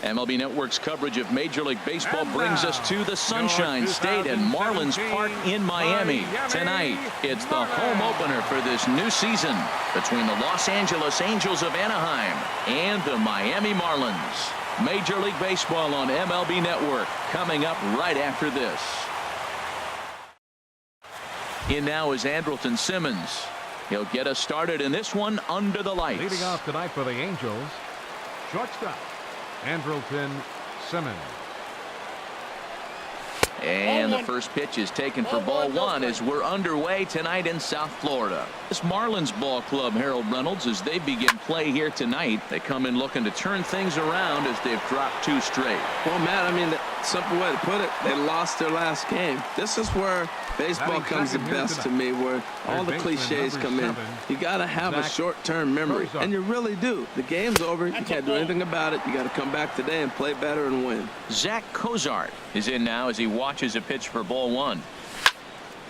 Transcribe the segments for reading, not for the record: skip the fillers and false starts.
MLB Network's coverage of Major League Baseball brings us to the Sunshine State and Marlins Park in Miami. Tonight, it's the home opener for this new season between the Los Angeles Angels of Anaheim and the Miami Marlins. Major League Baseball on MLB Network coming up right after this. In now is Andrelton Simmons. He'll get us started in this one under the lights. Leading off tonight for the Angels, shortstop Andrelton Simmons. And the first pitch is taken for ball one as we're underway tonight in South Florida. This Marlins ball club, Harold Reynolds, as they begin play here tonight. They come in looking to turn things around as they've dropped 2 straight. Well, Matt, I mean, the simple way to put it, they lost their last game. This is where baseball comes the best to me, where all the cliches come in. You got to have a short-term memory, and you really do. The game's over. You can't do anything about it. You got to come back today and play better and win. Zach Cozart is in now as he watches a pitch for ball one.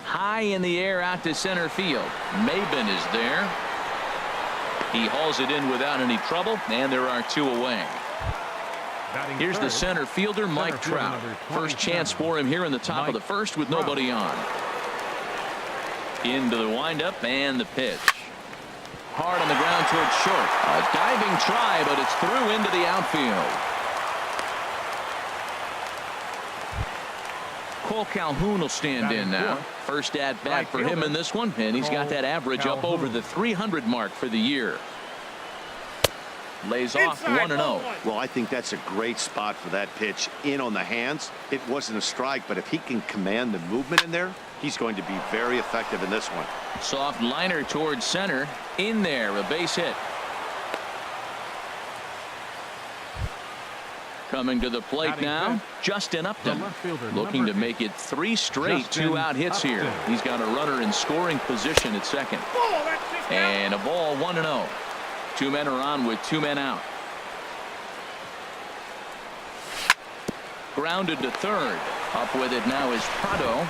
High in the air out to center field. Maben is there. He hauls it in without any trouble, and there are 2 away. Here's the center fielder, Mike Trout. First chance for him here in the top of the first with nobody on. Into the windup and the pitch. Hard on the ground towards short. A diving try, but it's through into the outfield. Cole Calhoun will stand in now. First at bat for him in this one, and he's got that average up over the 300 mark for the year. Lays off 1-0. Well, I think that's a great spot for that pitch in on the hands. It wasn't a strike, but if he can command the movement in there, he's going to be very effective in this one. Soft liner towards center. In there, a base hit. Coming to the plate now, Justin Upton, looking to make it 3 straight 2-out hits here. He's got a runner in scoring position at second. And a ball, 1-0. 2 men are on with 2 men out. Grounded to third. Up with it now is Prado.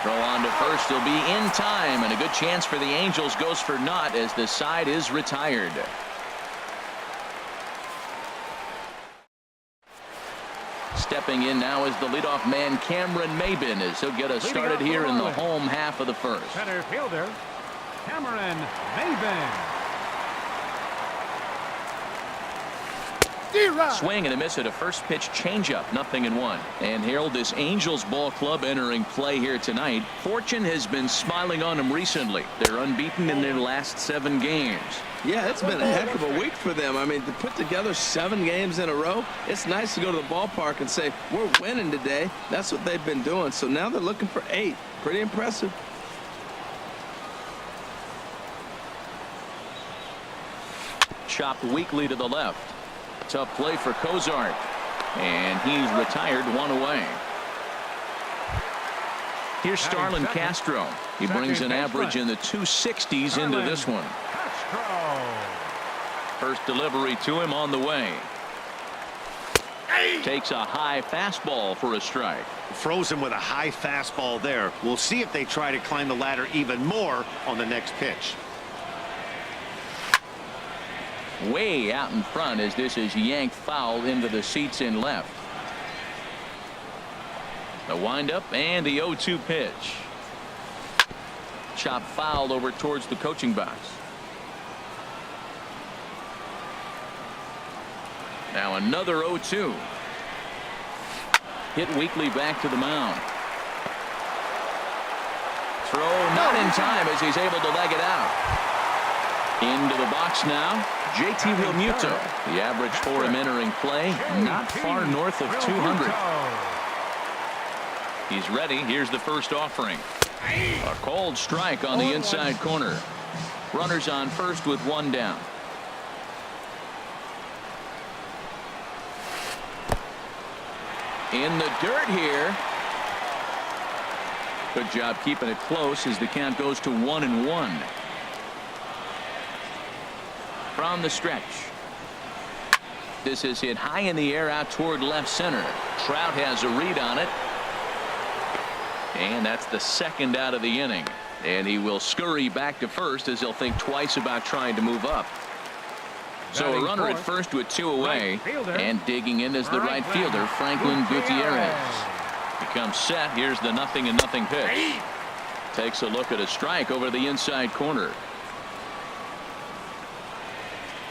Throw on to first. He'll be in time, and a good chance for the Angels goes for naught as the side is retired. Stepping in now is the leadoff man Cameron Maben as he'll get us started here in the home half of the first. Center fielder Cameron Maben. Swing and a miss at a first pitch changeup, 0-1. And Harold, this Angels ball club entering play here tonight. Fortune has been smiling on them recently. They're unbeaten in their last 7 games. Yeah, it's been a heck of a week for them. I mean, to put together 7 games in a row, it's nice to go to the ballpark and say, we're winning today. That's what they've been doing. So now they're looking for 8. Pretty impressive. Chopped weakly to the left. Tough play for Cozart. And he's retired, 1 away. Here's Starlin Castro. He brings an average in the 260s into this one. First delivery to him on the way. Takes a high fastball for a strike. Frozen with a high fastball there. We'll see if they try to climb the ladder even more on the next pitch. Way out in front as this is yanked foul into the seats in left. The windup and the 0-2 pitch. Chop fouled over towards the coaching box. Now another 0-2. Hit weakly back to the mound. Throw not in time as he's able to leg it out. Into the box now, JT Realmuto. The average for him entering play, not far north of 200. He's ready. Here's the first offering. A cold strike on the inside corner. Runners on first with 1 down. In the dirt here. Good job keeping it close as the count goes to 1-1. From the stretch. This is hit high in the air out toward left center. Trout has a read on it. And that's the 2nd out of the inning. And he will scurry back to first as he'll think twice about trying to move up. So a runner at first with 2 away, and digging in is the right fielder, Franklin Gutierrez. He comes set. Here's the 0-0 pitch. Takes a look at a strike over the inside corner.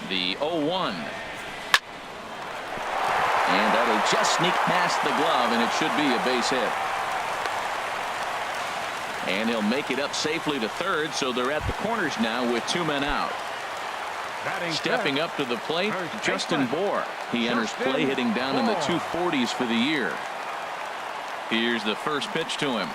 The 0-1. And that'll just sneak past the glove, and it should be a base hit. And he'll make it up safely to third, so they're at the corners now with 2 men out. Stepping up to the plate, Justin Bour. He enters play hitting down in the 240s for the year. Here's the first pitch to him.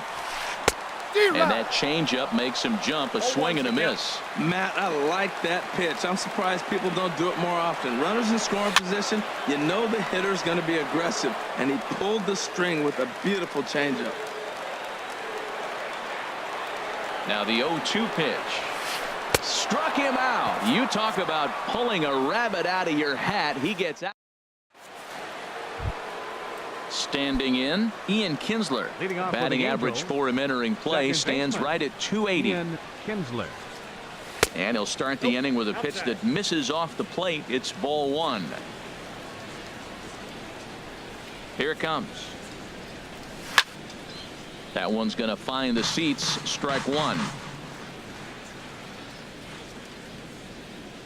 And that changeup makes him jump, a swing and a miss. Matt, I like that pitch. I'm surprised people don't do it more often. Runners in scoring position, you know the hitter's going to be aggressive, and he pulled the string with a beautiful changeup. Now the 0-2 pitch. Struck him out. You talk about pulling a rabbit out of your hat. He gets out. Standing in, Ian Kinsler. Batting average for him entering play stands right at 280. Ian Kinsler. And he'll start the inning with a pitch that misses off the plate. It's ball 1. Here it comes. That one's going to find the seats. Strike 1.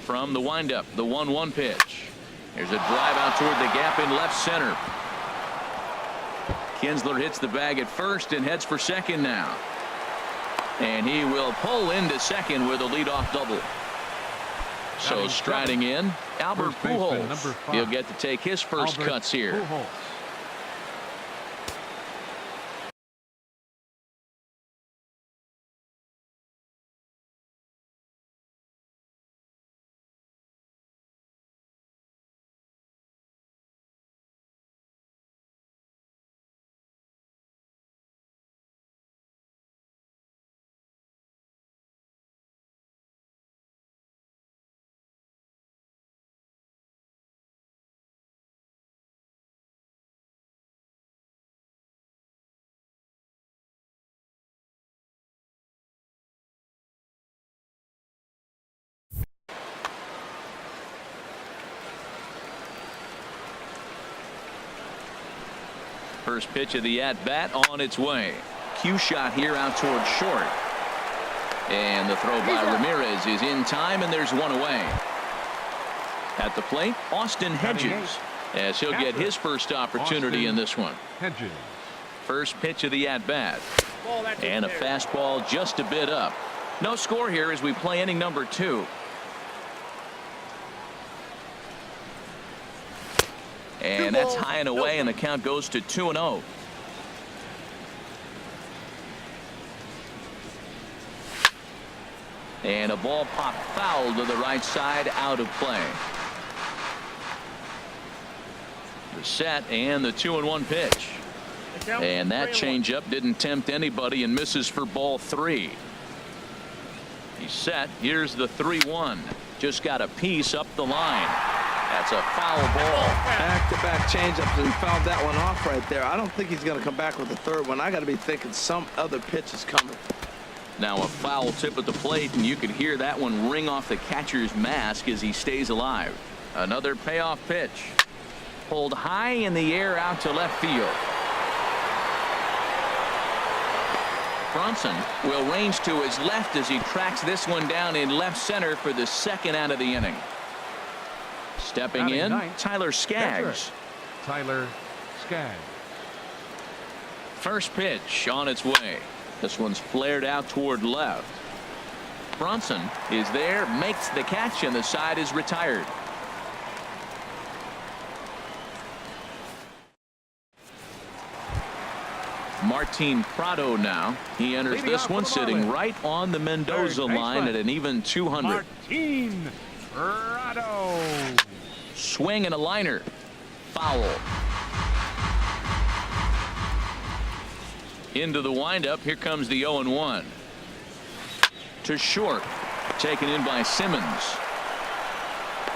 From the windup, the 1-1 pitch. There's a drive out toward the gap in left center. Kinsler hits the bag at first and heads for second now. And he will pull into second with a leadoff double. So striding in, Albert Pujols. He'll get to take his first cuts here. First pitch of the at-bat on its way. Cue shot here out towards short. And the throw by Ramirez is in time, and there's one away. At the plate, Austin Hedges, as he'll get his first opportunity in this one. Hedges. First pitch of the at-bat. And a fastball just a bit up. No score here as we play inning number 2. And that's high and away, and the count goes to 2-0. And a ball popped foul to the right side, out of play. The set and the 2-1 pitch. And that changeup didn't tempt anybody and misses for ball 3. He's set. Here's the 3-1. Just got a piece up the line. That's a foul ball. Back-to-back changeups and fouled that one off right there. I don't think he's going to come back with the third one. I got to be thinking some other pitch is coming. Now a foul tip at the plate, and you could hear that one ring off the catcher's mask as he stays alive. Another payoff pitch. Pulled high in the air out to left field. Bronson will range to his left as he tracks this one down in left center for the second out of the inning. Stepping in, Tyler Skaggs. Tyler Skaggs. First pitch on its way. This one's flared out toward left. Bronson is there, makes the catch, and the side is retired. Martin Prado now. He enters this one sitting right on the Mendoza line at an even 200. Martin Prado. Swing and a liner. Foul. Into the windup. Here comes the 0-1. To short. Taken in by Simmons.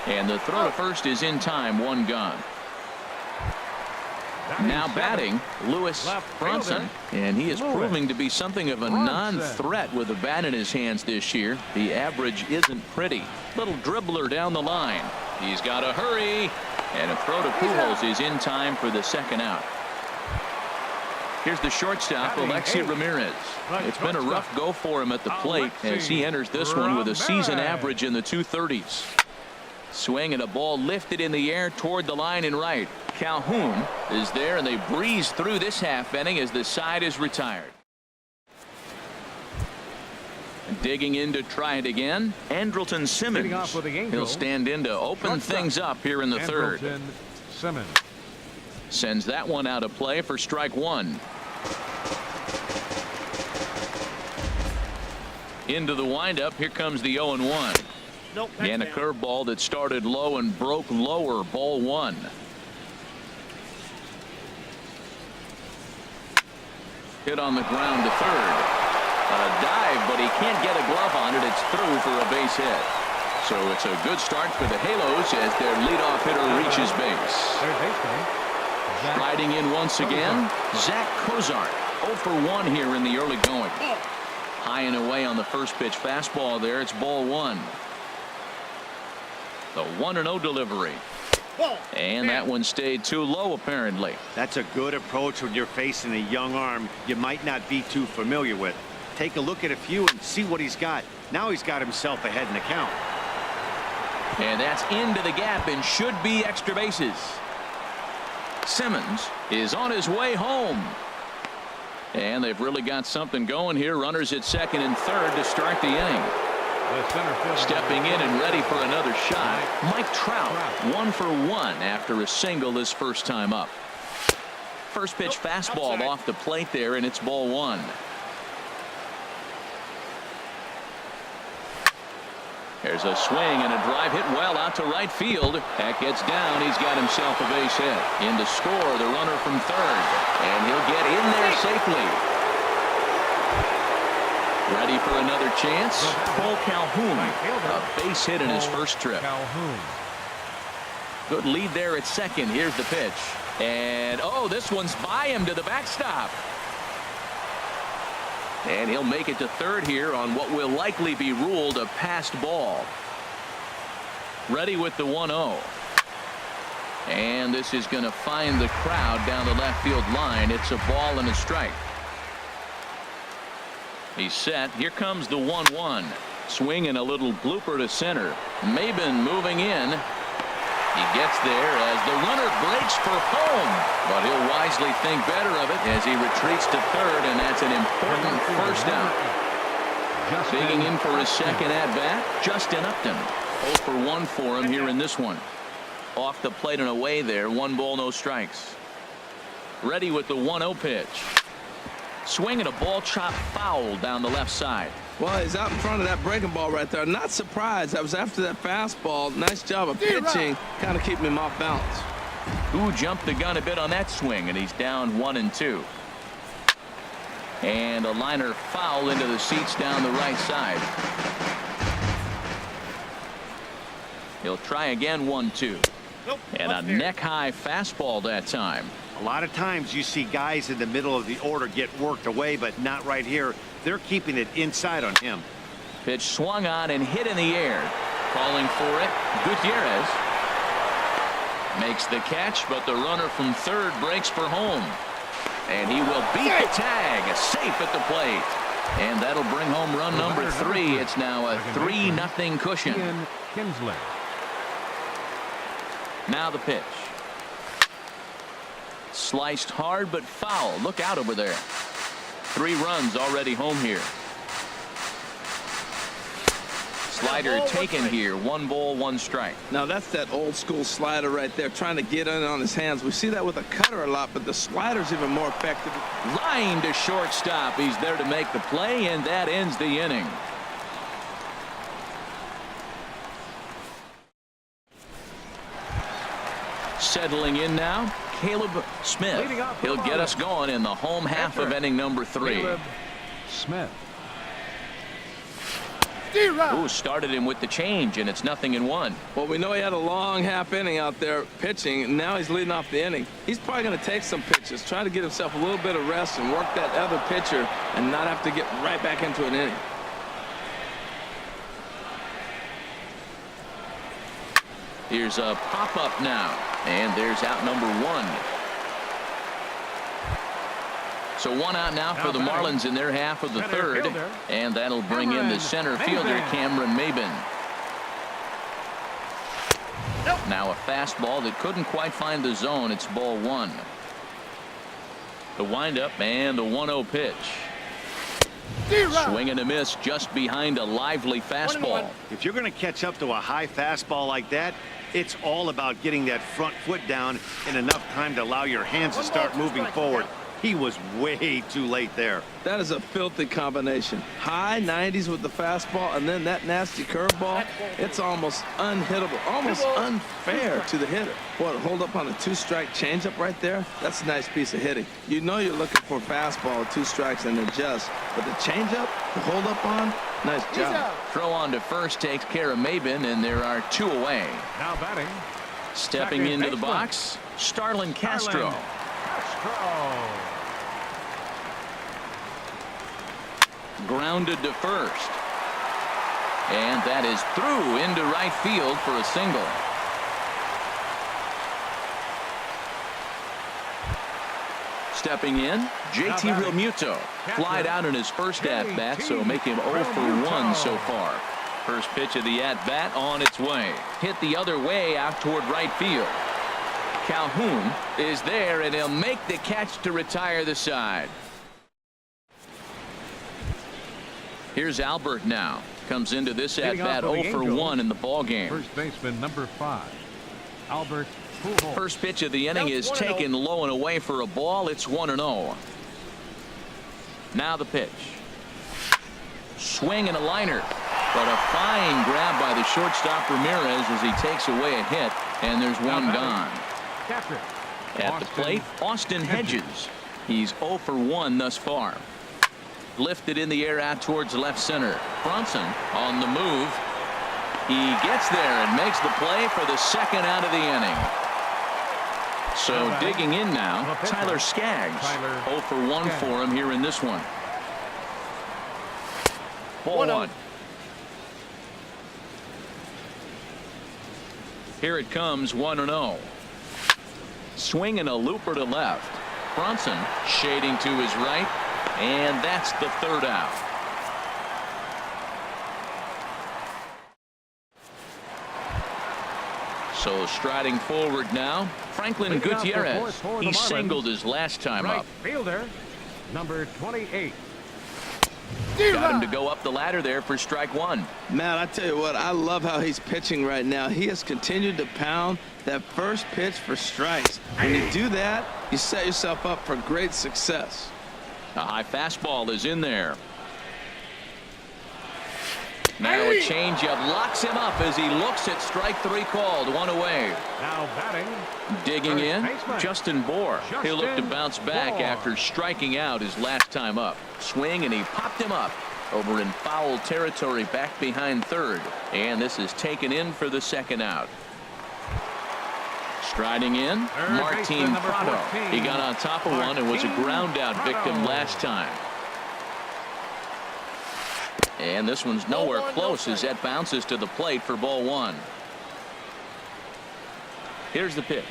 And the throw to first is in time. One gone. Now batting, Lewis Bronson, and he is proving to be something of a non-threat with a bat in his hands this year. The average isn't pretty. Little dribbler down the line. He's got to hurry. And a throw to Pujols is in time for the second out. Here's the shortstop, Alexi Ramirez. It's been a rough go for him at the plate as he enters this one with a season average in the 230s. Swing and a ball lifted in the air toward the line and right. Calhoun is there, and they breeze through this half inning as the side is retired. Digging in to try it again, Andrelton Simmons. He'll stand in to open things up here in the third. Simmons sends that one out of play for strike one. Into the windup. Here comes the 0-1. And a curveball that started low and broke lower. Ball one. Hit on the ground to third. A dive, but he can't get a glove on it. It's through for a base hit. So it's a good start for the Halos as their leadoff hitter reaches base. Sliding in once again, Zach Cozart. 0 for 1 here in the early going. High and away on the first pitch fastball there. It's ball one. The 1-0 delivery. And that one stayed too low, apparently. That's a good approach when you're facing a young arm you might not be too familiar with. Take a look at a few and see what he's got. Now he's got himself ahead in the count. And that's into the gap and should be extra bases. Simmons is on his way home. And they've really got something going here. Runners at second and third to start the inning. Stepping in and ready for another shot, Mike Trout. 1 for 1 after a single his first time up. First pitch fastball off the plate there, and it's ball one. There's a swing and a drive hit well out to right field. That gets down. He's got himself a base hit. In to score, the runner from third. And he'll get in there safely. Ready for another chance. Cole Calhoun. A base hit in his first trip. Good lead there at second. Here's the pitch. And, oh, this one's by him to the backstop. And he'll make it to third here on what will likely be ruled a passed ball. Ready with the 1-0. And this is going to find the crowd down the left field line. It's a ball and a strike. He's set. Here comes the 1-1. Swing and a little blooper to center. Maben moving in. He gets there as the runner breaks for home, but he'll wisely think better of it as he retreats to third, and that's an important first out. Digging in for his second at-bat, Justin Upton. 0 for 1 for him here in this one. Off the plate and away there. 1 ball, no strikes. Ready with the 1-0 pitch. Swing and a ball chopped foul down the left side. Well, he's out in front of that breaking ball right there. Not surprised. That was after that fastball. Nice job of pitching, kind of keeping him off balance. Who jumped the gun a bit on that swing, and he's down 1-2. And a liner foul into the seats down the right side. He'll try again. 1-2. And a neck-high fastball that time. A lot of times you see guys in the middle of the order get worked away, but not right here. They're keeping it inside on him. Pitch swung on and hit in the air. Calling for it, Gutierrez. Makes the catch, but the runner from third breaks for home. And he will beat the tag. Safe at the plate. And that'll bring home run number 3. It's now a 3-0 cushion. Now the pitch. Sliced hard but foul. Look out over there. 3 runs already home here. Slider taken here. 1 ball, 1 strike. Now that's that old school slider right there, trying to get in on his hands. We see that with a cutter a lot, but the slider's even more effective. Line to shortstop. He's there to make the play, and that ends the inning. Settling in now, Caleb Smith. He'll get us going in the home half of inning number 3. Caleb Smith. Who started him with the change, and it's 0-1. Well, we know he had a long half inning out there pitching, and now he's leading off the inning. He's probably going to take some pitches, try to get himself a little bit of rest and work that other pitcher and not have to get right back into an inning. Here's a pop-up now, and there's out number 1. So 1 out now for the Marlins in their half of the third, and that'll bring in the center fielder, Cameron Maybin. Now a fastball that couldn't quite find the zone. It's ball 1. The windup and the 1-0 pitch. Swing and a miss just behind a lively fastball. If you're going to catch up to a high fastball like that, it's all about getting that front foot down in enough time to allow your hands to start moving forward. He was way too late there. That is a filthy combination. High 90s with the fastball, and then that nasty curveball. It's almost unhittable, almost unfair to the hitter. Boy, hold up on a 2-strike changeup right there. That's a nice piece of hitting. You know you're looking for a fastball, 2 strikes and adjust. But the changeup, the hold up on, nice job. Throw on to first takes care of Maybin, and there are 2 away. Now batting. Stepping into the box, Starlin Castro. Grounded to first. And that is through into right field for a single. Stepping in, JT Realmuto. Flied out in his first at-bat, so make him 0 for 1 so far. First pitch of the at-bat on its way. Hit the other way out toward right field. Calhoun is there, and he'll make the catch to retire the side. Here's Albert now. Comes into this at-bat 0 for 1 in the ball game. First baseman number 5, Albert. First pitch of the inning is taken low and away for a ball. It's 1-0. Now the pitch. Swing and a liner. But a fine grab by the shortstop Ramirez as he takes away a hit, and there's one gone. At the plate, Austin Hedges. He's 0 for 1 thus far. Lifted in the air out towards left center. Bronson on the move. He gets there and makes the play for the second out of the inning. So digging in now, Tyler Skaggs. 0 for 1 for him here in this one. Ball 1. Here it comes, 1-0. Swing and a looper to left. Bronson shading to his right, and that's the third out. So striding forward now, Franklin Gutierrez. He singled his last time up. Fielder, number 28. Got him to go up the ladder there for strike 1. Matt, I tell you what, I love how he's pitching right now. He has continued to pound that first pitch for strikes. When you do that, you set yourself up for great success. A high fastball is in there. Now a changeup locks him up as he looks at strike 3 called. 1 away. Now batting. Digging in, Justin Bohr. He'll look to bounce back after striking out his last time up. Swing, and he popped him up over in foul territory back behind third. And this is taken in for the second out. Striding in, Martin Prado. He got on top of one and was a ground out victim last time. And this one's nowhere close as that bounces to the plate for ball 1. Here's the pitch.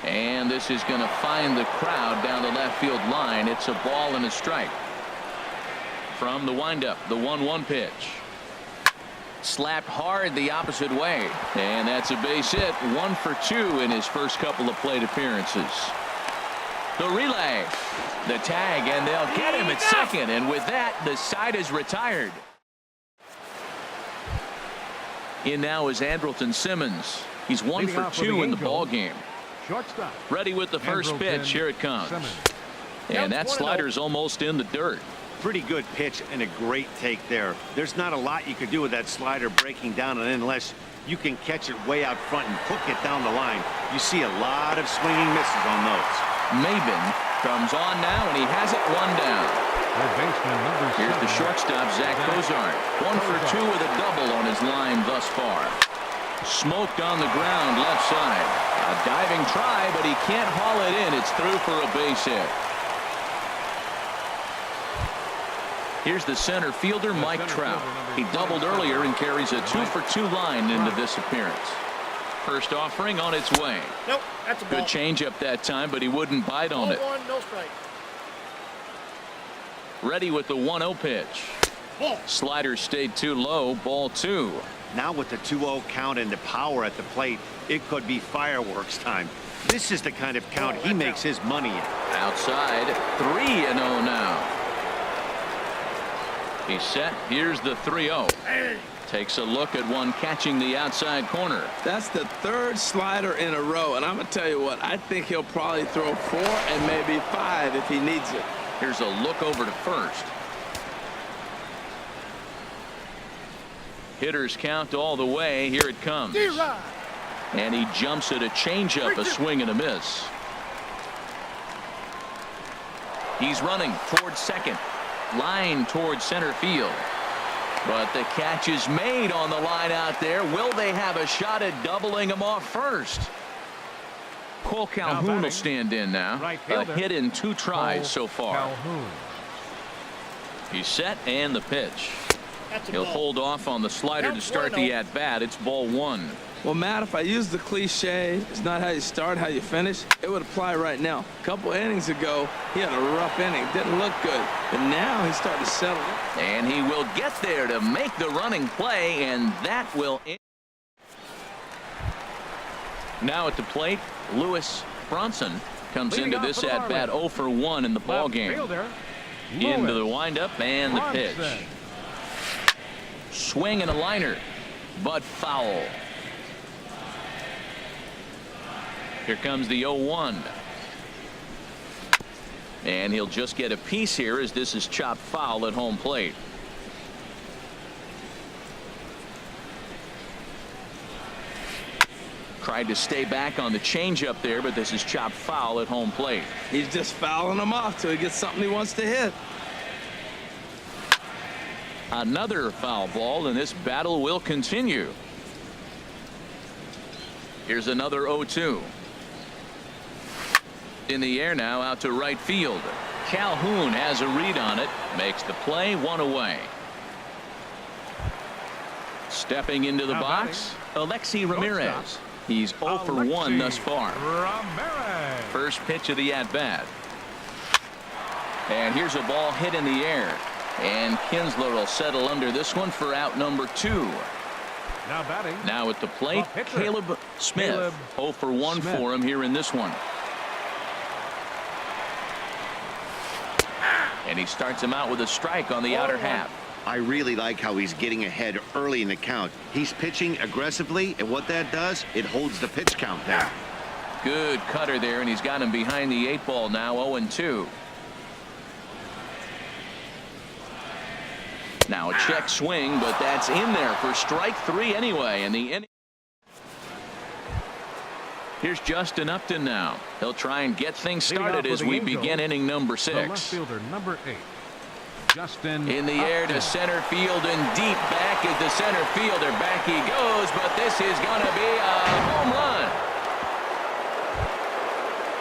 And this is going to find the crowd down the left field line. It's a ball and a strike. From the windup, the 1-1 pitch. Slapped hard the opposite way. And that's a base hit. 1 for 2 in his first couple of plate appearances. The relay. The tag, and they'll get him at second. And with that, the side is retired. In now is Andrelton Simmons. He's 1 for 2 in the ball game. Shortstop. Ready with the first pitch. Here it comes. And that slider's almost in the dirt. Pretty good pitch and a great take there. There's not a lot you could do with that slider breaking down, and unless you can catch it way out front and hook it down the line, you see a lot of swinging misses on those. Maybin comes on now, and he has it 1 down. Here's the shortstop, Zach Cozart. 1 for 2 with a double on his line thus far. Smoked on the ground left side. A diving try, but he can't haul it in. It's through for a base hit. Here's the center fielder, Mike Trout. He doubled earlier and carries a 2-for-2 line into this appearance. First offering on its way. Nope, that's a ball. Good changeup that time, but he wouldn't bite on it. Ball one, no strike. Ready with the 1-0 pitch. Ball. Slider stayed too low. Ball 2. Now with the 2-0 count and the power at the plate, it could be fireworks time. This is the kind of count he makes his money in. Outside, 3-0 now. He's set. Here's the 3-0. Takes a look at one catching the outside corner. That's the third slider in a row, and I'm going to tell you what, I think he'll probably throw 4 and maybe 5 if he needs it. Here's a look over to first. Hitters count all the way. Here it comes. And he jumps at a changeup, a swing and a miss. He's running towards second. Line towards center field. But the catch is made on the line out there. Will they have a shot at doubling him off first? Cole Calhoun will stand in now. A hit in 2 tries so far. He's set and the pitch. He'll hold off on the slider to start the at-bat. It's ball 1. Well, Matt, if I use the cliche, it's not how you start, how you finish, it would apply right now. A couple innings ago, he had a rough inning. Didn't look good. But now he's starting to settle in. And he will get there to make the running play, and that will end. Now at the plate, Lewis Bronson comes into this at-bat 0 for 1 in the ball game. Into the windup and the pitch. Swing and a liner, but foul. Here comes the 0-1. And he'll just get a piece here as this is chopped foul at home plate. Tried to stay back on the changeup there, but this is chopped foul at home plate. He's just fouling him off till he gets something he wants to hit. Another foul ball, and this battle will continue. Here's another 0-2. In the air now, out to right field. Calhoun has a read on it, makes the play, 1 away. Stepping into the box, Alexi Ramirez. He's 0 for 1 thus far. First pitch of the at-bat. And here's a ball hit in the air. And Kinsler will settle under this one for out number 2. Now batting. Now at the plate, Caleb Smith. 0 for 1 for him here in this one. And he starts him out with a strike on the outer half. I really like how he's getting ahead early in the count. He's pitching aggressively, and what that does, it holds the pitch count down. Good cutter there, and he's got him behind the 8 ball now, 0-2. Now a check swing, but that's in there for strike 3 anyway. And the inning. Here's Justin Upton now. He'll try and get things started as we begin inning number 6. The left fielder, number 8. Justin in the air to center field and deep back is the center fielder. Back he goes, but this is going to be a home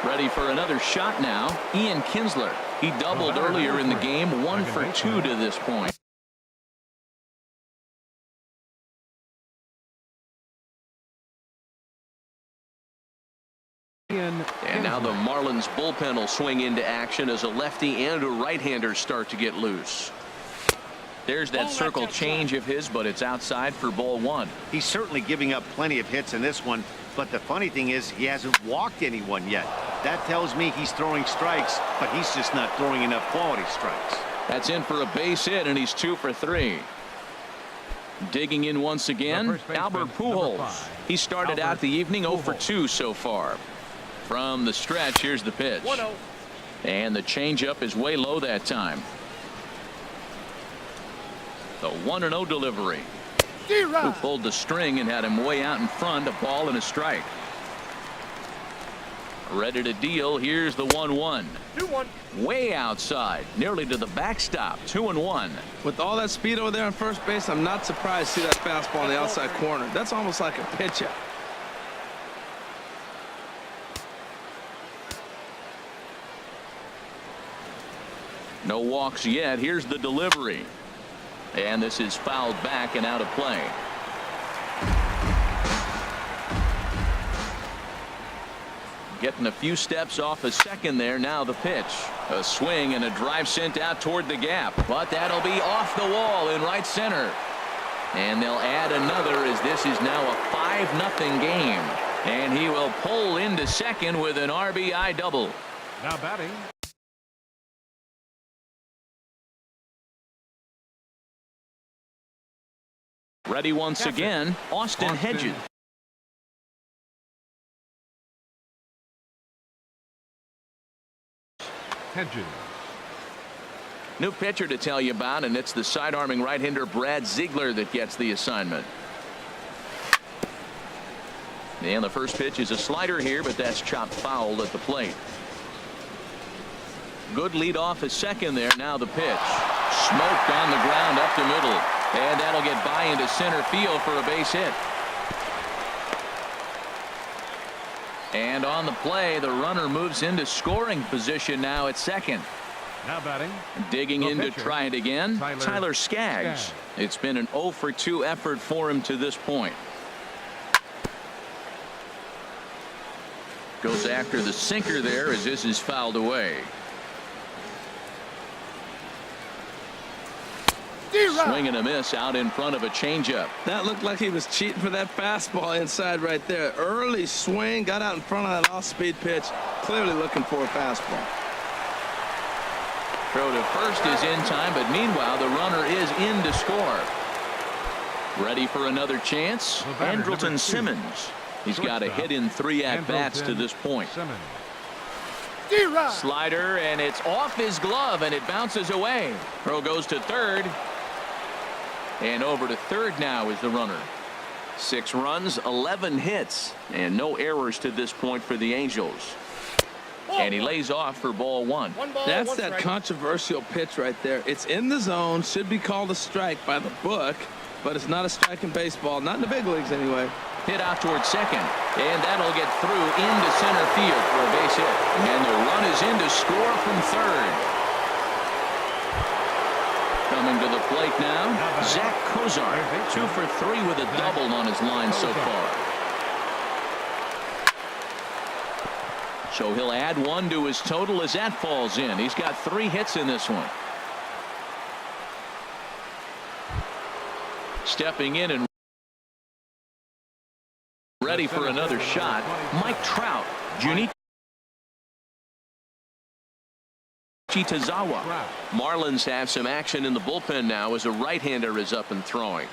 run. Ready for another shot now. Ian Kinsler. He doubled earlier in the game. 1 for 2 to this point. And now the Marlins bullpen will swing into action as a lefty and a right-hander start to get loose. There's that circle change of his, but it's outside for ball 1. He's certainly giving up plenty of hits in this one, but the funny thing is he hasn't walked anyone yet. That tells me he's throwing strikes, but he's just not throwing enough quality strikes. That's in for a base hit, and he's 2 for 3. Digging in once again, Albert Pujols. He started out the evening 0 for 2 so far. From the stretch, here's the pitch. 1-0. And the changeup is way low that time. The 1-0 delivery. Who pulled the string and had him way out in front, a ball and a strike. Ready to deal. Here's the 1-1. 2-1. Way outside, nearly to the backstop. 2-1. With all that speed over there on first base, I'm not surprised to see that fastball on the outside corner. That's almost like a pitch out. No walks yet. Here's the delivery. And this is fouled back and out of play. Getting a few steps off a second there. Now the pitch. A swing and a drive sent out toward the gap. But that'll be off the wall in right center. And they'll add another as this is now a 5-0 game. And he will pull into second with an RBI double. Now batting. Ready once again, Austin Hedges. New pitcher to tell you about, and it's the side-arming right-hander Brad Ziegler that gets the assignment. And the first pitch is a slider here, but that's chopped foul at the plate. Good lead off a second there. Now the pitch. Smoked on the ground up the middle. And that'll get by into center field for a base hit. And on the play, the runner moves into scoring position now at second. Now batting. Digging in to try it again, Tyler Skaggs. It's been an 0-for-2 effort for him to this point. Goes after the sinker there as this is fouled away. Swing and a miss out in front of a changeup. That looked like he was cheating for that fastball inside right there. Early swing, got out in front of that off-speed pitch. Clearly looking for a fastball. Throw to first is in time, but meanwhile the runner is in to score. Ready for another chance. Andrelton Simmons. He's got a hit in 3 at-bats to this point. Slider, and it's off his glove, and it bounces away. Throw goes to third. And over to third now is the runner. 6 runs, 11 hits, and no errors to this point for the Angels. And he lays off for ball 1. That's that controversial pitch right there. It's in the zone, should be called a strike by the book, but it's not a strike in baseball, not in the big leagues anyway. Hit out towards second, and that'll get through into center field for a base hit. And the run is in to score from third. Coming to the plate now, Zach Kozar, 2 for 3 with a double on his line so far. So he'll add 1 to his total as that falls in. He's got 3 hits in this one. Stepping in and ready for another shot, Mike Trout. Junichi Tazawa. Marlins have some action in the bullpen now as a right-hander is up and throwing.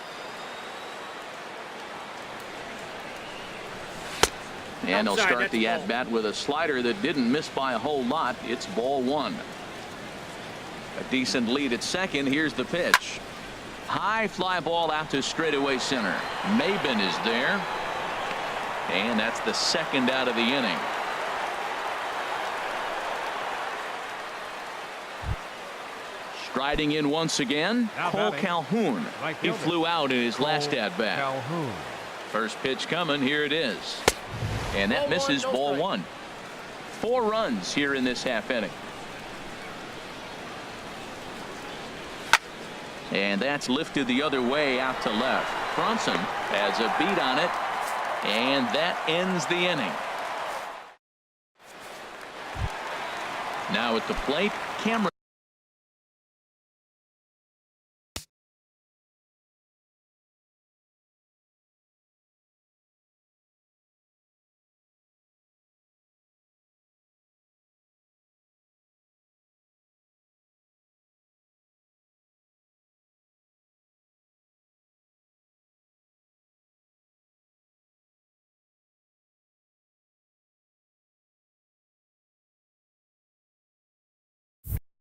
And they'll start the at-bat with a slider that didn't miss by a whole lot. It's ball 1. A decent lead at second. Here's the pitch. High fly ball out to straightaway center. Maben is there. And that's the second out of the inning. Striding in once again, Cole Calhoun. He flew out in his last at-bat. First pitch coming. Here it is. And that misses ball 1. 4 runs here in this half inning. And that's lifted the other way out to left. Bronson has a beat on it. And that ends the inning. Now at the plate, Cameron.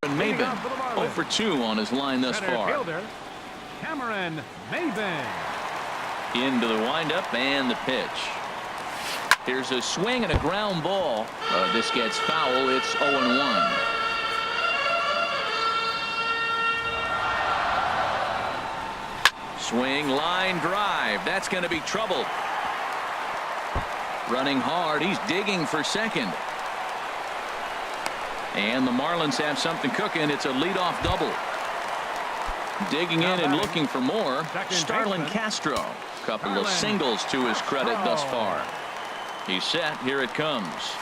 Maben 0 for 2 on his line thus far. Cameron Maben. Into the windup and the pitch. Here's a swing and a ground ball. This gets foul. It's 0-1. Swing, line drive. That's going to be trouble. Running hard. He's digging for second. And the Marlins have something cooking. It's a leadoff double. Digging in and looking for more, Starlin Castro. Couple of singles to his credit thus far. He's set. Here it comes.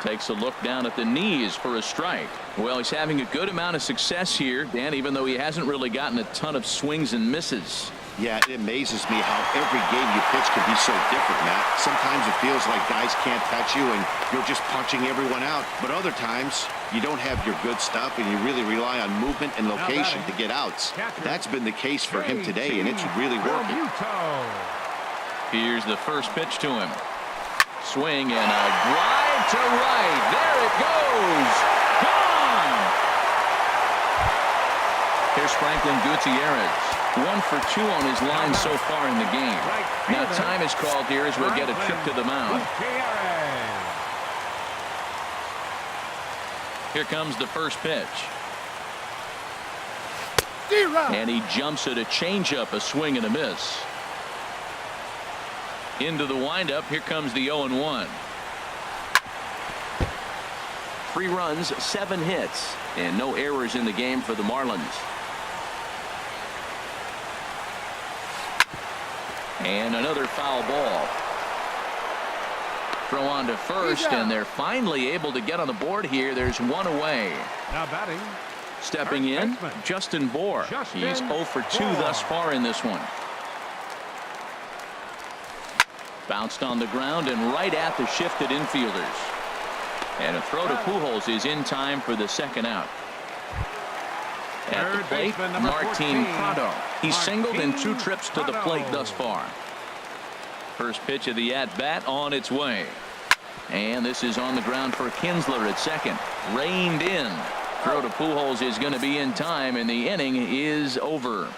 Takes a look down at the knees for a strike. Well, he's having a good amount of success here, Dan, even though he hasn't really gotten a ton of swings and misses. Yeah, it amazes me how every game you pitch can be so different, Matt. Sometimes it feels like guys can't touch you and you're just punching everyone out. But other times, you don't have your good stuff and you really rely on movement and location to get outs. That's been the case for him today, and it's really working. Here's the first pitch to him. Swing and a drive to right. There it goes. Gone. Here's Franklin Gutierrez. 1 for 2 on his line so far in the game. Now time is called here as we'll get a trip to the mound. Here comes the first pitch. And he jumps at a changeup, a swing and a miss. Into the windup. Here comes the 0-1. 3 runs, 7 hits, and no errors in the game for the Marlins. And another foul ball. Throw on to first, and they're finally able to get on the board here. There's 1 away. Now batting. Stepping in, Justin Bour. He's 0 for 2 thus far in this one. Bounced on the ground and right at the shifted infielders. And a throw to Pujols is in time for the second out. At the plate, Martin Prado. He's singled in 2 trips to the plate thus far. First pitch of the at-bat on its way. And this is on the ground for Kinsler at second. Reined in. Throw to Pujols is going to be in time, and the inning is over.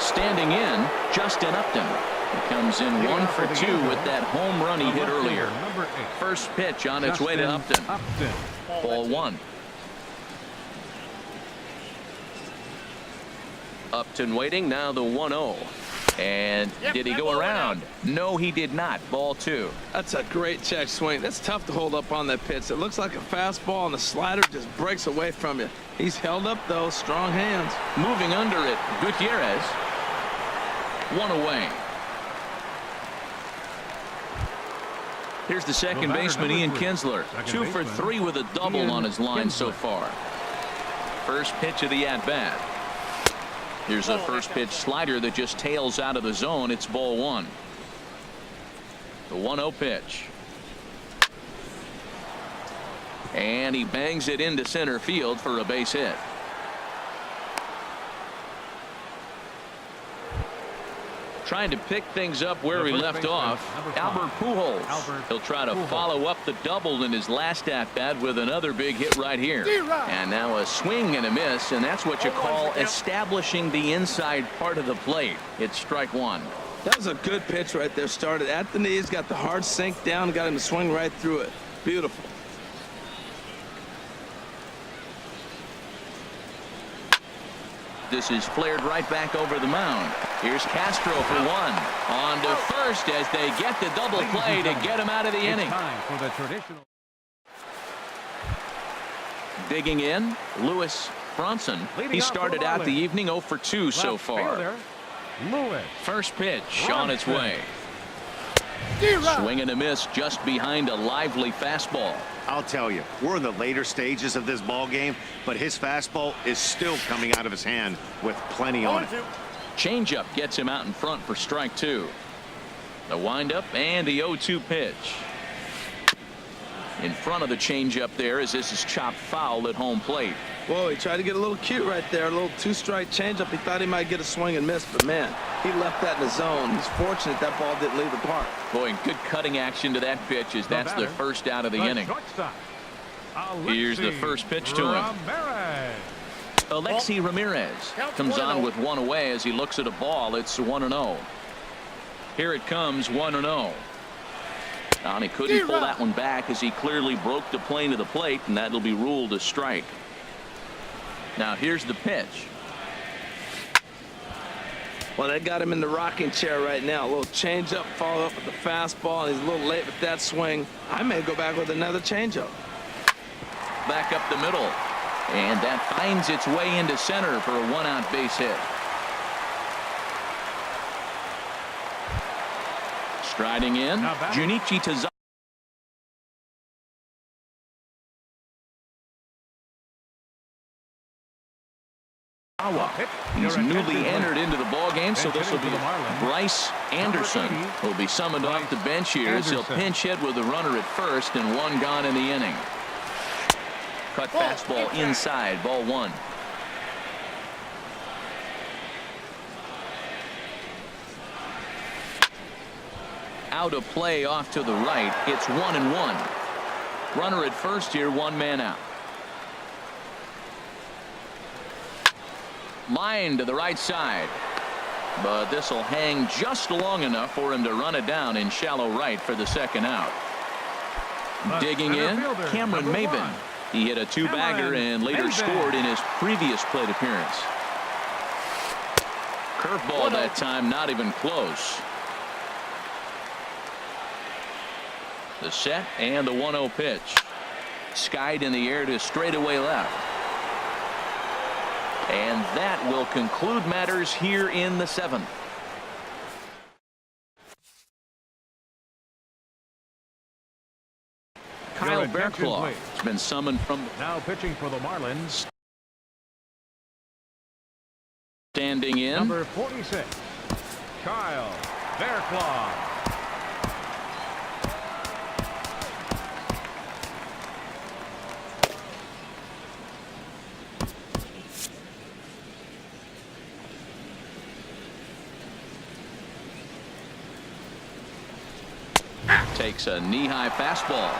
Standing in, Justin Upton. He comes in 1 for 2 with that home run he hit earlier. First pitch on its way to Upton. Ball 1. Upton waiting. Now the 1-0. And did he go around? No, he did not. Ball 2. That's a great check swing. That's tough to hold up on that pitch. It looks like a fastball, and the slider just breaks away from you. He's held up, though. Strong hands. Moving under it, Gutierrez. 1 away. Here's the second baseman, Ian Kinsler. 2 for 3 with a double on his line so far. First pitch of the at-bat. Here's a first pitch slider that just tails out of the zone. It's ball 1. The 1-0 pitch. And he bangs it into center field for a base hit. Trying to pick things up where he left off. Albert Pujols. He'll try to follow up the double in his last at-bat with another big hit right here. And now a swing and a miss, and that's what you call establishing the inside part of the plate. It's strike 1. That was a good pitch right there. Started at the knees, got the hard sink down, got him to swing right through it. Beautiful. This is flared right back over the mound. Here's Castro for 1. On to first as they get the double play to get him out of the inning. Time for the traditional. Digging in, Lewis Bronson. He started out the evening 0 for 2 so far. First pitch on its way. Swing and a miss just behind a lively fastball. I'll tell you, we're in the later stages of this ball game, but his fastball is still coming out of his hand with plenty on it. Changeup gets him out in front for strike 2. The windup and the 0-2 pitch. In front of the changeup there as this is chopped foul at home plate. Whoa, he tried to get a little cute right there. A little 2-strike changeup. He thought he might get a swing and miss, but man, he left that in the zone. He's fortunate that ball didn't leave the park. Boy, good cutting action to that pitch as that's the first out of the inning. Here's the first pitch to him. Alexi Ramirez comes on with 1 away as he looks at a ball. It's 1-0. Here it comes, 1-0. And he couldn't pull that one back as he clearly broke the plane of the plate, and that'll be ruled a strike. Now here's the pitch. Well, they got him in the rocking chair right now. A little changeup, follow up with the fastball. He's a little late with that swing. I may go back with another changeup. Back up the middle. And that finds its way into center for a one-out base hit. Striding in, Junichi Tazawa. He's newly entered into the ball game, so this will be Bryce Anderson will be summoned off the bench here as he'll pinch hit with a runner at first and one gone in the inning. Cut fastball inside, ball one. Out of play off to the right. It's 1-1. Runner at first here, one man out. Line to the right side, but this will hang just long enough for him to run it down in shallow right for the second out. Digging in, Cameron Maben. He hit a two-bagger and later scored in his previous plate appearance. Curveball that time, not even close. The set and the 1-0 pitch. Skied in the air to straightaway left. And that will conclude matters here in the 7th. Kyle Bearclaw has been summoned from now pitching for the Marlins. Standing in, number 46, Kyle Bearclaw. Takes a knee-high fastball.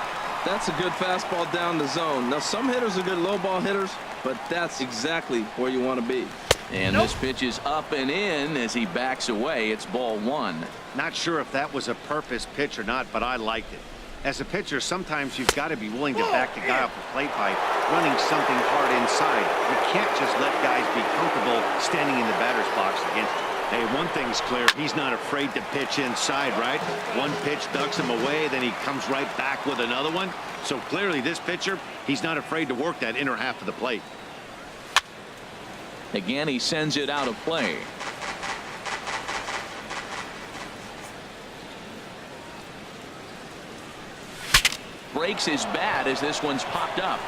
That's a good fastball down the zone. Now, some hitters are good low ball hitters, but that's exactly where you want to be. And this pitch is up and in as he backs away. It's ball one. Not sure if that was a purpose pitch or not, but I liked it. As a pitcher, sometimes you've got to be willing to back the guy off the plate by running something hard inside. You can't just let guys be comfortable standing in the batter's box against you. Hey, one thing's clear. He's not afraid to pitch inside, right? One pitch ducks him away, then he comes right back with another one. So clearly this pitcher, he's not afraid to work that inner half of the plate. Again, he sends it out of play. Breaks his bat as this one's popped up.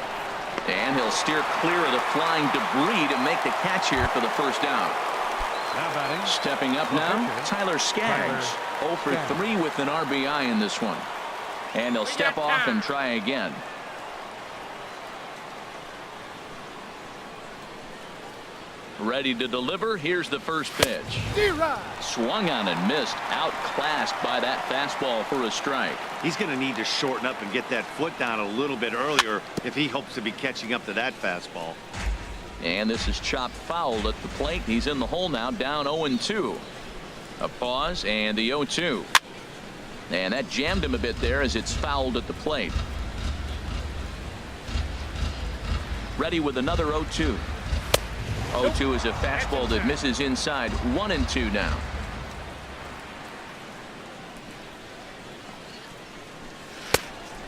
And he'll steer clear of the flying debris to make the catch here for the first out. Stepping up now, Tyler Skaggs. 0 for 3 with an RBI in this one. And he'll step off and try again. Ready to deliver. Here's the first pitch. Swung on and missed. Outclassed by that fastball for a strike. He's going to need to shorten up and get that foot down a little bit earlier if he hopes to be catching up to that fastball. And this is chopped foul at the plate. He's in the hole now, down 0-2. A pause and the 0-2. And that jammed him a bit there as it's fouled at the plate. Ready with another 0-2. 0-2 is a fastball that misses inside. 1-2 now.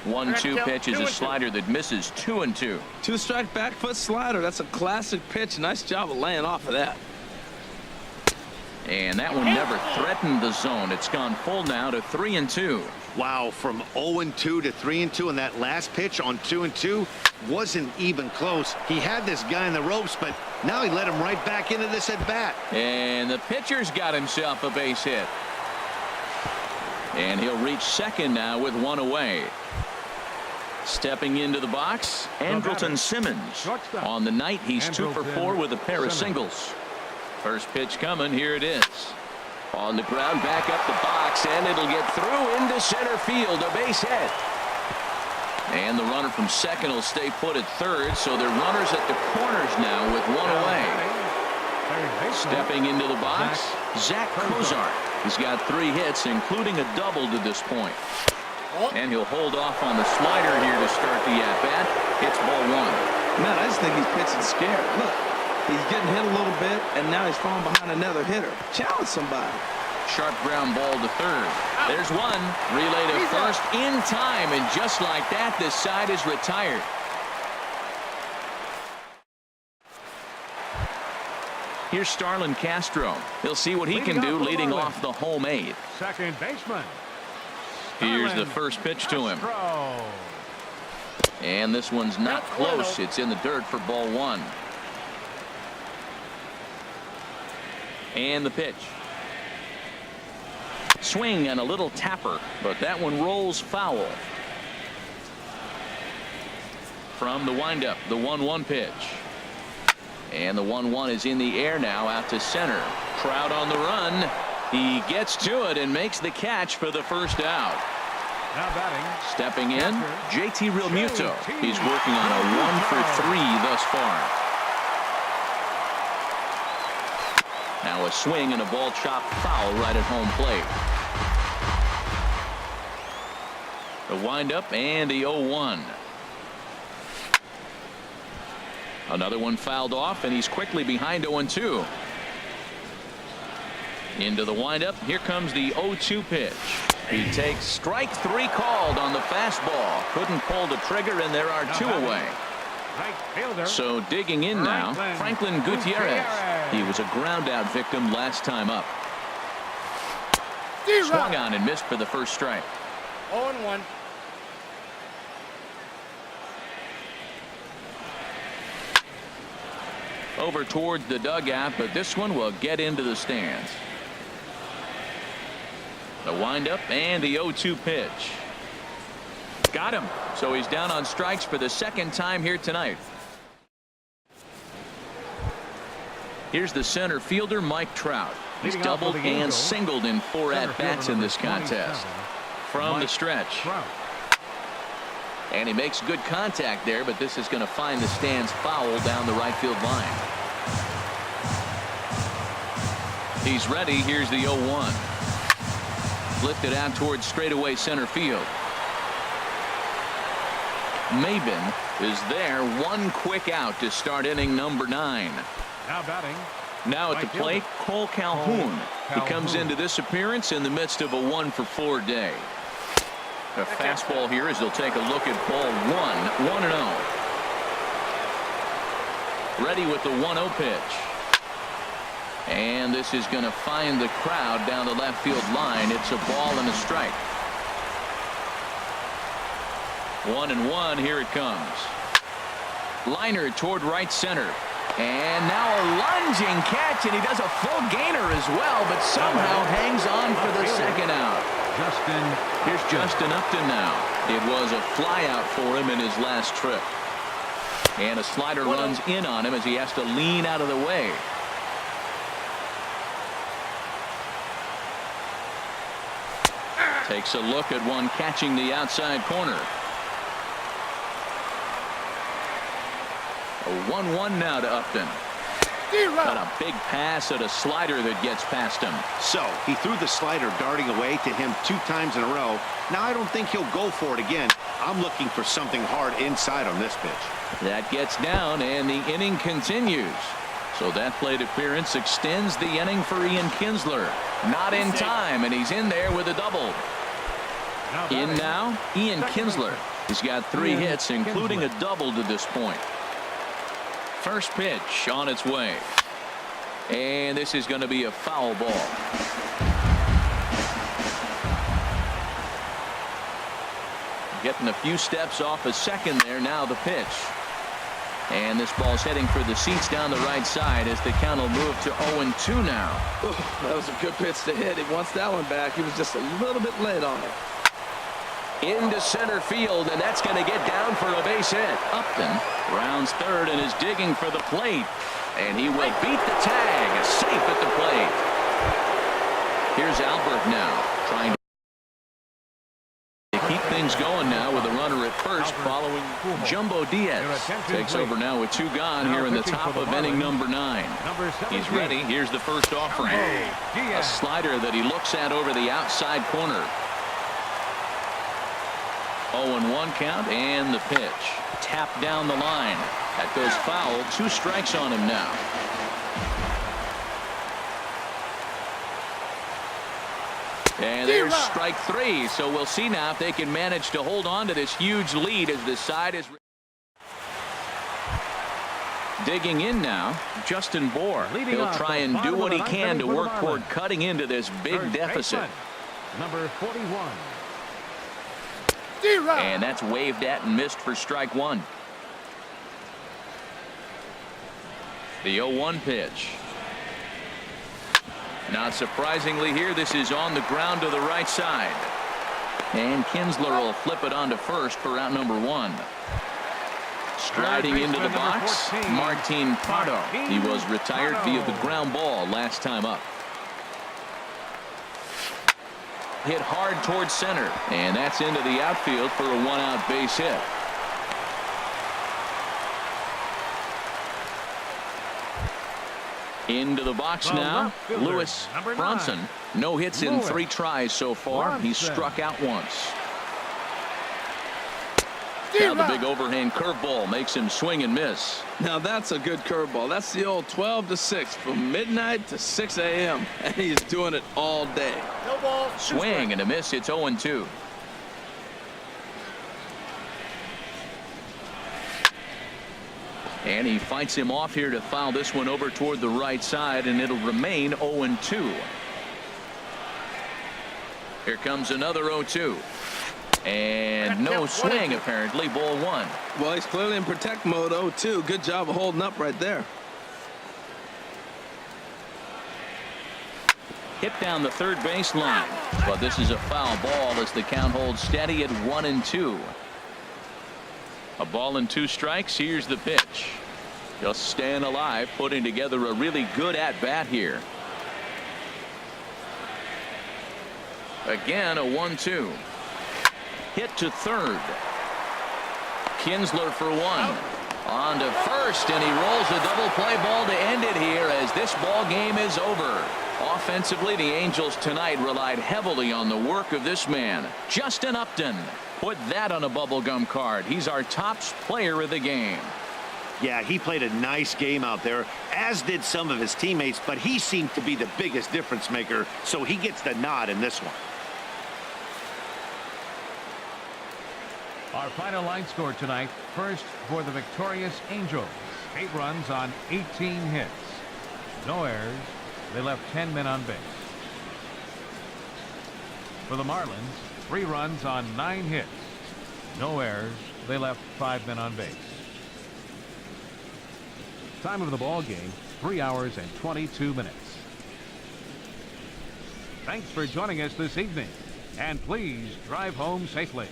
One-two pitch is a slider that misses. 2-2. Two-strike back foot slider. That's a classic pitch. Nice job of laying off of that. And that one never threatened the zone. It's gone full now to 3-2. Wow, from 0-2 to 3-2, and that last pitch on 2-2 wasn't even close. He had this guy in the ropes, but now he let him right back into this at bat. And the pitcher's got himself a base hit. And he'll reach second now with one away. Stepping into the box, Andrelton Simmons. On the night, he's 2 for 4 with a pair of singles. First pitch coming. Here it is. On the ground, back up the box, and it'll get through into center field. A base hit. And the runner from second will stay put at third, so they're runners at the corners now with one away. Stepping into the box, Zach Kozar. He's got 3 hits, including a double to this point. And he'll hold off on the slider here to start the at-bat. It's ball one. Man, I just think he's pitching scared. Look, He's getting hit a little bit, and now he's falling behind another hitter. Challenge somebody. Sharp ground ball to third. There's one. Relay to first in time, and just like that, this side is retired. Here's Starlin Castro. He'll see what he can do leading off the home eighth. Second baseman. Here's the first pitch to him. And this one's not close. It's in the dirt for ball one. And the pitch. Swing and a little tapper, but that one rolls foul. From the windup, the 1-1 pitch. And the 1-1 is in the air now out to center. Trout on the run. He gets to it and makes the catch for the first out. Now batting. Stepping in, JT Realmuto. He's working on a 1-for-3 thus far. Now a swing and a ball chopped foul right at home plate. The windup and the 0-1. Another one fouled off, and he's quickly behind 0-2. Into the windup. Here comes the 0-2 pitch. He takes strike three called on the fastball. Couldn't pull the trigger, and there are two away. So digging in now, Franklin Gutierrez. He was a ground out victim last time up. Swung on and missed for the first strike. 0-1. Over towards the dugout, but this one will get into the stands. The windup and the 0-2 pitch. Got him. So he's down on strikes for the second time here tonight. Here's the center fielder, Mike Trout. He's doubled and singled in 4 at-bats in this contest. From the stretch. And he makes good contact there, but this is going to find the stands foul down the right field line. He's ready. Here's the 0-1. Lifted out towards straightaway center field. Maben is there. One quick out to start inning number 9. Now batting. Now at the plate, Cole Calhoun. He comes into this appearance in the midst of a 1-for-4 day. A fastball here as they'll take a look at ball 1. 1-0. Ready with the 1-0 pitch. And this is going to find the crowd down the left field line. It's a ball and a strike. 1-1. Here it comes. Liner toward right center. And now a lunging catch, and he does a full gainer as well, but somehow hangs on for the second out. Here's Justin Upton now. It was a fly out for him in his last trip. And a slider runs in on him as he has to lean out of the way. Takes a look at one catching the outside corner. A 1-1 now to Upton. Got a big pass at a slider that gets past him. So he threw the slider darting away to him 2 times in a row. Now I don't think he'll go for it again. I'm looking for something hard inside on this pitch. That gets down, and the inning continues. So that plate appearance extends the inning for Ian Kinsler. Not in time, and he's in there with a double. In now, Ian Kinsler. He's got 3 hits, including a double to this point. First pitch on its way. And this is going to be a foul ball. Getting a few steps off a second there. Now the pitch. And this ball's heading for the seats down the right side as the count will move to 0-2 now. That was a good pitch to hit. He wants that one back. He was just a little bit late on it. Into center field, and that's going to get down for a base hit. Upton rounds third and is digging for the plate. And he will beat the tag. Safe at the plate. Here's Albert now trying to keep things going now with a runner at first following Jumbo Diaz. Takes over now with 2 gone here in the top of inning number 9. He's ready. Here's the first offering. A slider that he looks at over the outside corner. 0-1 count, and the pitch. Tapped down the line. That goes foul. 2 strikes on him now. And there's strike 3. So we'll see now if they can manage to hold on to this huge lead as the side is digging in now. Justin Bohr. He'll try and do what he can to work toward cutting into this big deficit. Number 41. And that's waved at and missed for strike 1. The 0-1 pitch. Not surprisingly here, this is on the ground to the right side. And Kinsler will flip it on to first for out number 1. Striding into the box, Martin Prado. He was retired via the ground ball last time up. Hit hard towards center, and that's into the outfield for a 1-out base hit. Into the box now, Lewis Bronson. No hits in 3 tries so far. He's struck out once. Now the big overhand curveball makes him swing and miss. Now that's a good curveball. That's the old 12-6 from midnight to 6 a.m. and he's doing it all day. No ball. Swing and a miss. It's 0-2. And he fights him off here to foul this one over toward the right side, and it'll remain 0-2. Here comes another 0-2. And no swing, apparently. Ball 1. Well, he's clearly in protect mode. 0-2. Good job of holding up right there. Hit down the third base line. But this is a foul ball as the count holds steady at 1-2. A ball and 2 strikes. Here's the pitch. Just staying alive, putting together a really good at-bat here. Again, a 1-2. Hit to third. Kinsler for 1. On to first, and he rolls a double play ball to end it here as this ball game is over. Offensively, the Angels tonight relied heavily on the work of this man, Justin Upton. Put that on a bubblegum card. He's our top player of the game. Yeah, he played a nice game out there, as did some of his teammates, but he seemed to be the biggest difference maker, so he gets the nod in this one. Our final line score tonight. First for the victorious Angels. 8 runs on 18 hits. No errors. They left 10 men on base. For the Marlins, 3 runs on 9 hits. No errors. They left 5 men on base. Time of the ball game, 3 hours and 22 minutes. Thanks for joining us this evening, and please drive home safely.